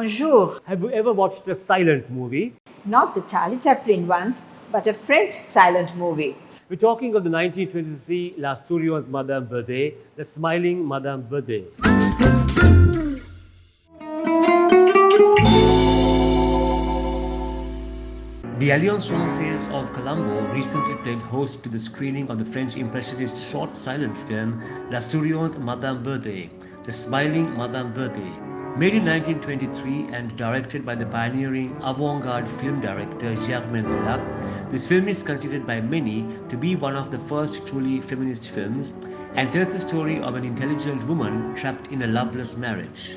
Bonjour. Have you ever watched a silent movie? Not the Charlie Chaplin ones, but a French silent movie. We're talking of the 1923 La Souriante Madame Beudet, the Smiling Madame Beudet. The Alliance Francaise of Colombo recently played host to the screening of the French impressionist short silent film La Souriante Madame Beudet, the Smiling Madame Beudet. Made in 1923 and directed by the pioneering avant-garde film director Germaine Dulac, this film is considered by many to be one of the first truly feminist films and tells the story of an intelligent woman trapped in a loveless marriage.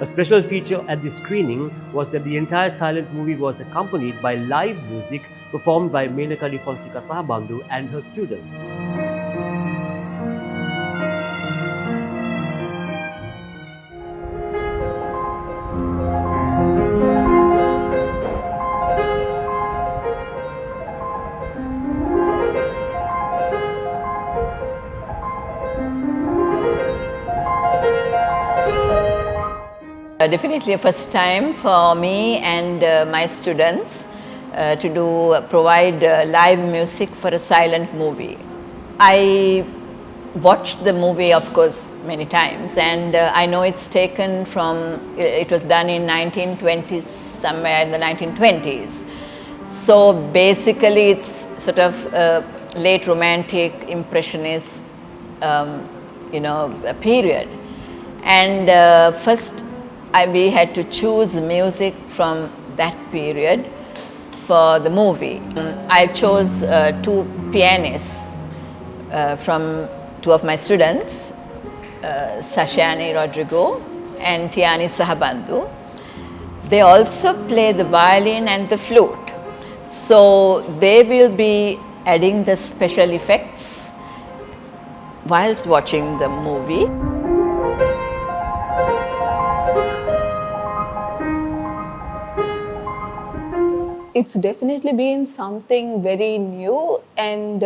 A special feature at the screening was that the entire silent movie was accompanied by live music performed by Menaka de Fonseka and her students. Definitely a first time for me and my students to provide live music for a silent movie. I watched the movie, of course, many times, and I know it's taken from, it was done in 1920s, somewhere in the 1920s. So basically it's sort of late romantic, impressionist, period. And first we had to choose music from that period for the movie. I chose two pianists from two of my students, Sashani Rodrigo and Tiani Sahabandhu. They also play the violin and the flute. So they will be adding the special effects whilst watching the movie. It's definitely been something very new and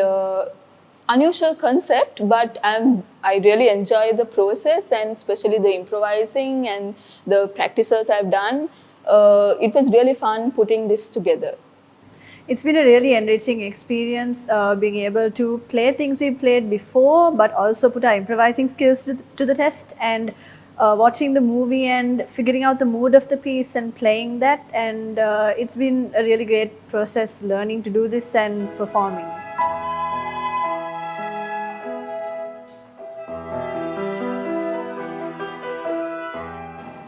unusual concept, but I really enjoy the process and especially the improvising and the practices I've done. It was really fun putting this together. It's been a really enriching experience being able to play things we played before, but also put our improvising skills to the test, and watching the movie and figuring out the mood of the piece and playing that, and it's been a really great process learning to do this and performing.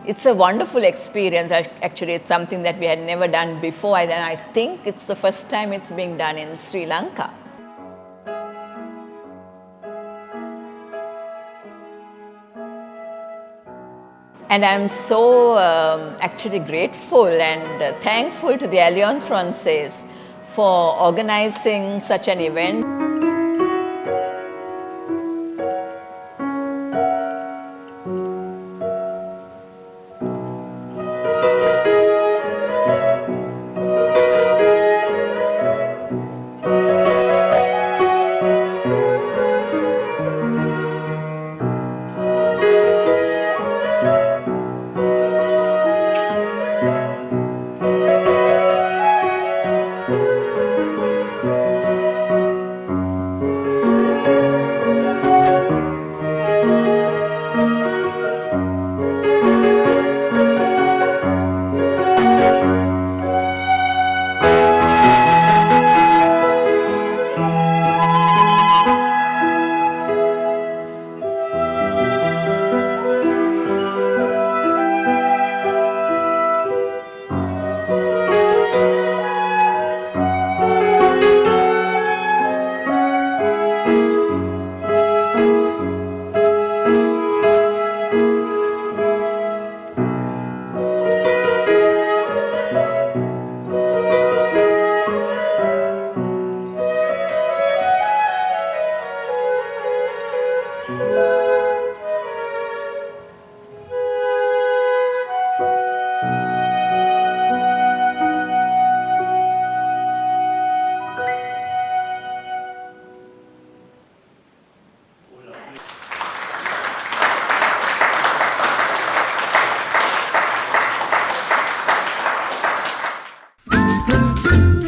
It's a wonderful experience. Actually, it's something that we had never done before, and I think it's the first time it's being done in Sri Lanka. And I'm so actually grateful and thankful to the Alliance Francaise for organizing such an event.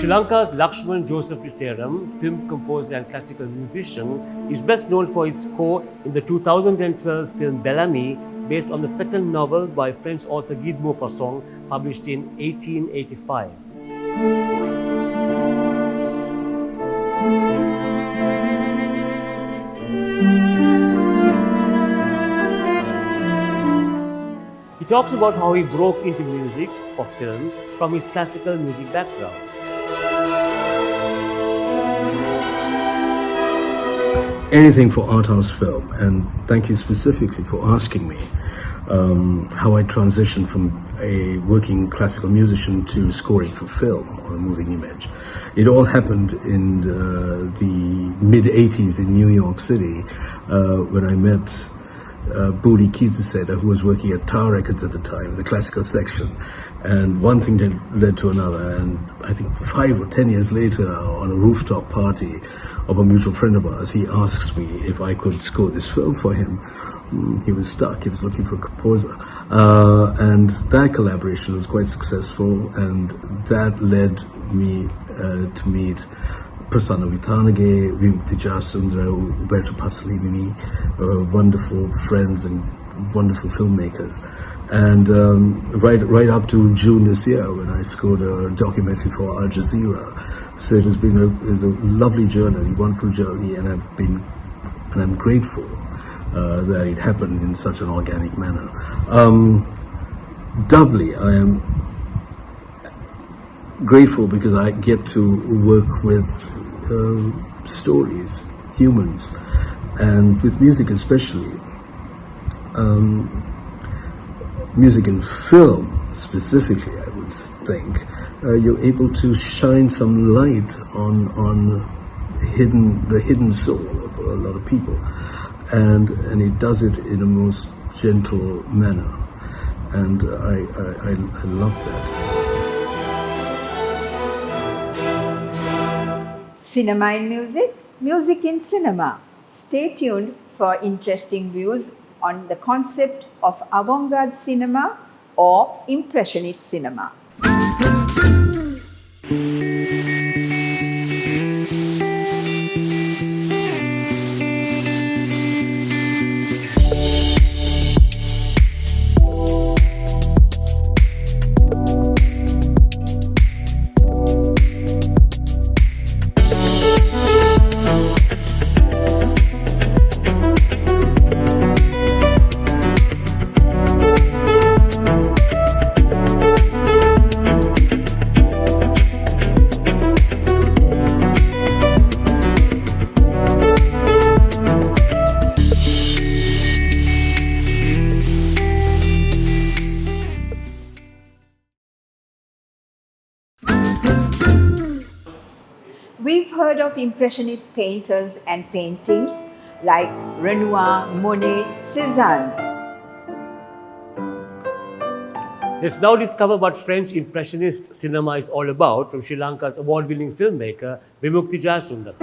Sri Lanka's Lakshman Joseph de Saram, film composer and classical musician, is best known for his score in the 2012 film Bellamy, based on the second novel by French author Guy de Maupassant, published in 1885. He talks about how he broke into music for film from his classical music background. Anything for art house film, and thank you specifically for asking me how I transitioned from a working classical musician to scoring for film or a moving image. It all happened in the mid-80s in New York City when I met Budi Kizuseda, who was working at Tower Records at the time, the classical section. And one thing led to another, and I think 5 or 10 years later, on a rooftop party of a mutual friend of ours, he asks me if I could score this film for him. He was stuck, he was looking for a composer. And that collaboration was quite successful, and that led me to meet Prasanna Vithanage, Vimukthi, Jayasundera, Uberto Pasolini, wonderful friends and wonderful filmmakers. And right up to June this year, when I scored a documentary for Al Jazeera. So it has been a lovely journey, wonderful journey, and I'm grateful that it happened in such an organic manner. Doubly, I am grateful because I get to work with stories, humans, and with music especially. Music and film specifically, I would think, you're able to shine some light on the hidden soul of a lot of people, and it does it in a most gentle manner, and I love that. Cinema in music, music in cinema. Stay tuned for interesting views on the concept of avant-garde cinema or impressionist cinema. We've heard of impressionist painters and paintings like Renoir, Monet, Cézanne. Let's now discover what French impressionist cinema is all about from Sri Lanka's award-winning filmmaker Vimukthi Jayasundera.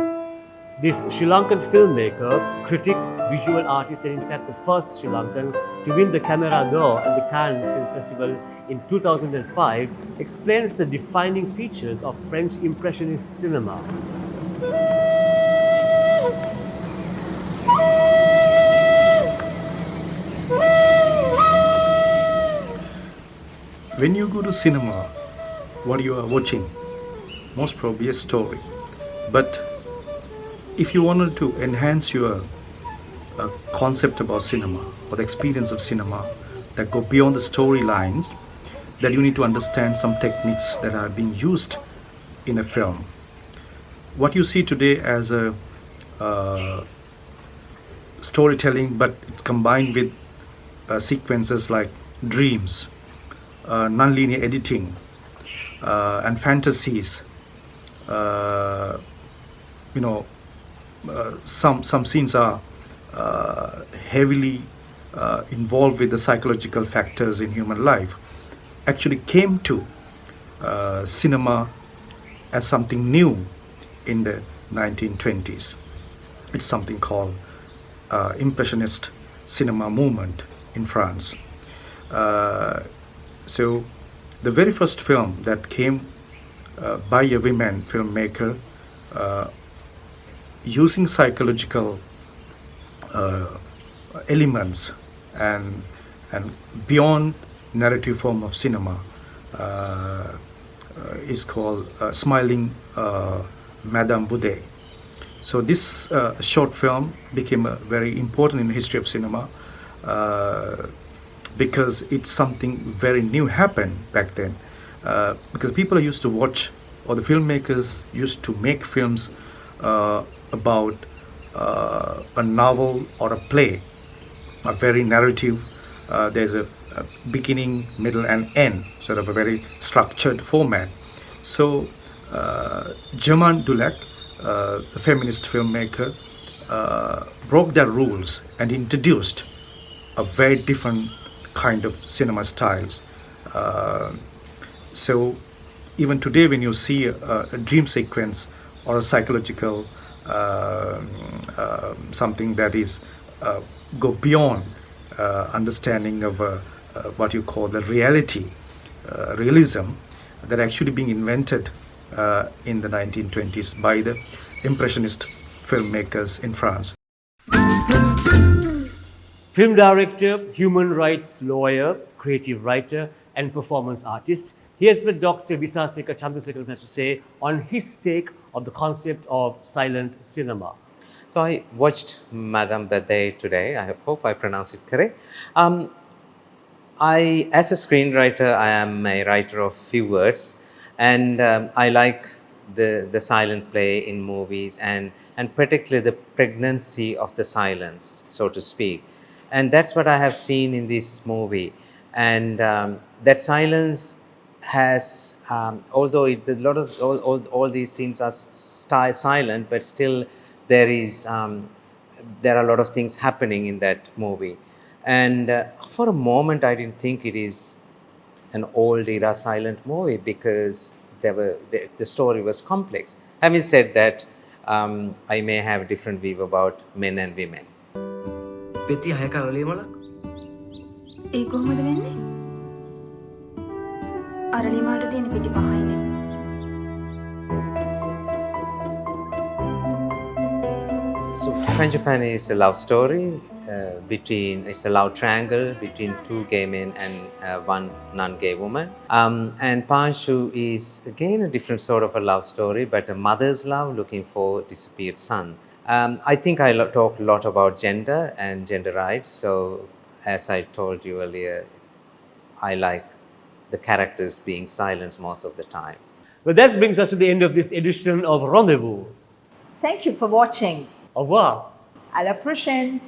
This Sri Lankan filmmaker, critic, visual artist, and in fact the first Sri Lankan to win the Camera d'Or at the Cannes Film Festival in 2005, explains the defining features of French impressionist cinema. When you go to cinema, what you are watching, most probably a story. But if you wanted to enhance your concept about cinema or the experience of cinema that go beyond the storylines, that you need to understand some techniques that are being used in a film. What you see today as a storytelling, but combined with sequences like dreams, non-linear editing, and fantasies. Some scenes are heavily involved with the psychological factors in human life. Actually came to cinema as something new in the 1920s. It's something called impressionist cinema movement in France. So the very first film that came by a women filmmaker using psychological elements and beyond narrative form of cinema is called Smiling Madame Beudet. So this short film became very important in the history of cinema because it's something very new happened back then. Because people used to watch, or the filmmakers used to make films about a novel or a play, a very narrative. There's a beginning, middle, and end, sort of a very structured format. So Germaine Dulac, the feminist filmmaker, broke their rules and introduced a very different kind of cinema styles. So even today, when you see a dream sequence or a psychological something that is go beyond understanding of what you call the reality, realism, that actually being invented in the 1920s by the impressionist filmmakers in France. Film director, human rights lawyer, creative writer, and performance artist. Here's what Dr. Visakesa Chandrasekaran has to say on his take of the concept of silent cinema. So I watched Madame Beudet today. I hope I pronounced it correct. As a screenwriter, I am a writer of few words, and I like the silent play in movies, and particularly the pregnancy of the silence, so to speak. And that's what I have seen in this movie. And that silence has, although a lot of all these scenes are silent, but still there are a lot of things happening in that movie. And for a moment, I didn't think it is an old era silent movie because the story was complex. Having said that, I may have a different view about men and women. පෙති 6 කරලියමලක් ඒ කොහොමද වෙන්නේ? අරලියමලට තියෙන පෙති 5යිනේ. So Frangipane is a love story it's a love triangle between two gay men and one non-gay woman. And Panshu is again a different sort of a love story, but a mother's love looking for disappeared son. I think I talk a lot about gender and gender rights. So as I told you earlier, I like the characters being silent most of the time. Well, that brings us to the end of this edition of Rendezvous. Thank you for watching. Au revoir. À la prochaine.